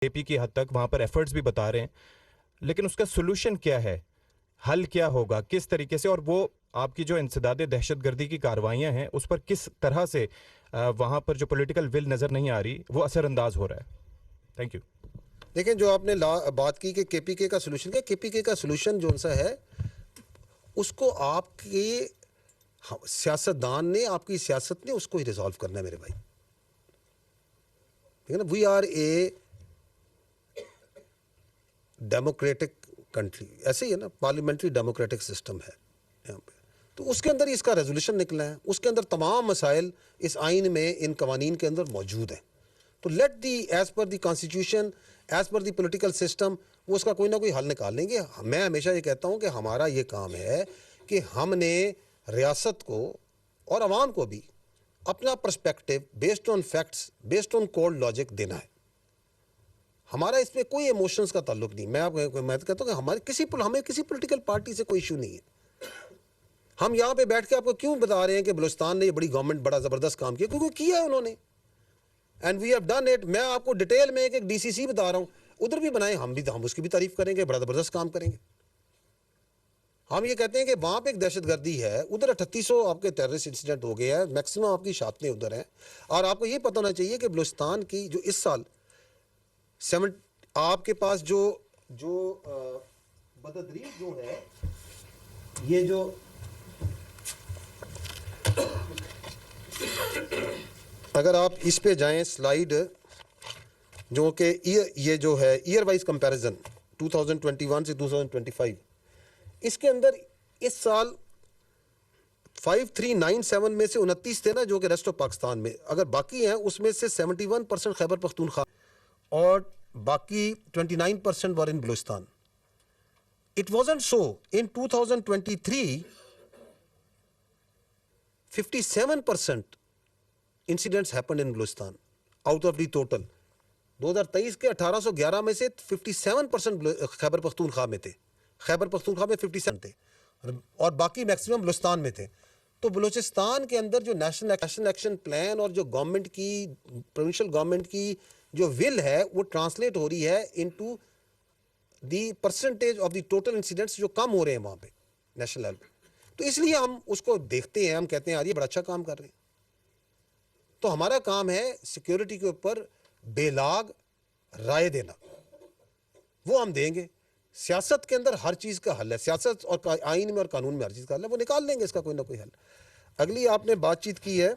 AP की हद तक वहां पर एफर्ट्स भी बता रहे हैं, लेकिन उसका सोल्यूशन क्या है, हल क्या होगा, किस तरीके से, और वो आपकी जो इंसदादे दहशतगर्दी की कार्रवाइयां हैं उस पर किस तरह से वहां पर जो पॉलिटिकल विल नजर नहीं आ रही वो असरअंदाज हो रहा है। Thank you. देखें, जो आपने बात की कि केपीके का सोल्यूशन क्या, केपीके का सोल्यूशन जो सा है उसको आपके सियासतदान ने, आपकी सियासत ने उसको ही रिजॉल्व करना है मेरे भाई। ठीक है ना, we are a democratic country, ऐसे ही है ना, पार्लियामेंट्री डेमोक्रेटिक सिस्टम है यहाँ पे। तो उसके अंदर ही इसका रेजोल्यूशन निकला है, उसके अंदर तमाम मसाइल इस आइन में, इन कवानीन के अंदर मौजूद हैं। तो let the as per the constitution, as per the political system, वो उसका कोई ना कोई हल निकाल लेंगे। मैं हमेशा ये कहता हूँ कि हमारा ये काम है कि हमने रियासत को और आवाम को भी अपना perspective based on facts, based on cold logic देना है। हमारा इसमें कोई इमोशंस का ताल्लुक नहीं। मैं तो कहता हूँ कि हमें किसी पॉलिटिकल पार्टी से कोई इशू नहीं है। हम यहाँ पे बैठ के आपको क्यों बता रहे हैं कि बलूचिस्तान ने ये बड़ी गवर्नमेंट बड़ा ज़बरदस्त काम किया, क्योंकि किया है उन्होंने, and we have done it. मैं आपको डिटेल में एक डीसीसी बता रहा हूँ, उधर भी बनाए, हम उसकी भी तारीफ करेंगे, बड़ा ज़बरदस्त काम करेंगे। हम ये कहते हैं कि वहाँ पे एक दहशतगर्दी है, उधर 3800 आपके टेररिस्ट इंसिडेंट हो गए हैं, मैक्सिमम आपकी शातें उधर हैं। और आपको ये पता होना चाहिए कि बलूचिस्तान की जो इस साल आपके पास जो बदतरीन जो है, ये जो अगर आप इस पे जाएं स्लाइड, जो कि ये जो है ईयर वाइज कंपैरिजन 2021 से 2025, इसके अंदर इस साल 5397 में से 29 थे ना, जो कि रेस्ट ऑफ पाकिस्तान में, अगर बाकी हैं उसमें से 71% खैबर पख्तूनख्वा और बाकी 29% were in Balochistan. It wasn't so in 2023, 57% incidents happened in Balochistan out of the total. 2023 के 1811 में से 57% खैबर पख्तूनख्वा में थे, खैबर पख्तूनख्वा में 57 थे, और बाकी मैक्सिमम बलूचिस्तान में थे। तो बलूचिस्तान के अंदर जो नेशनल एक्शन प्लान और जो गवर्नमेंट की, प्रोविंशियल गवर्नमेंट की जो विल है, वो ट्रांसलेट हो रही है into the percentage of the total incidents जो कम हो रहे हैं वहाँ पे नेशनल लेवल पे। तो इसलिए हम उसको देखते हैं, हम कहते हैं यार ये बड़ा अच्छा काम कर रहे हैं। तो हमारा काम है सिक्योरिटी के ऊपर बेलाग राय देना, वो हम देंगे। सियासत के अंदर हर चीज़ का हल है, सियासत और आइन में और कानून में हर चीज़ का हल है, वो निकाल लेंगे इसका कोई ना कोई हल। अगली आपने बातचीत की है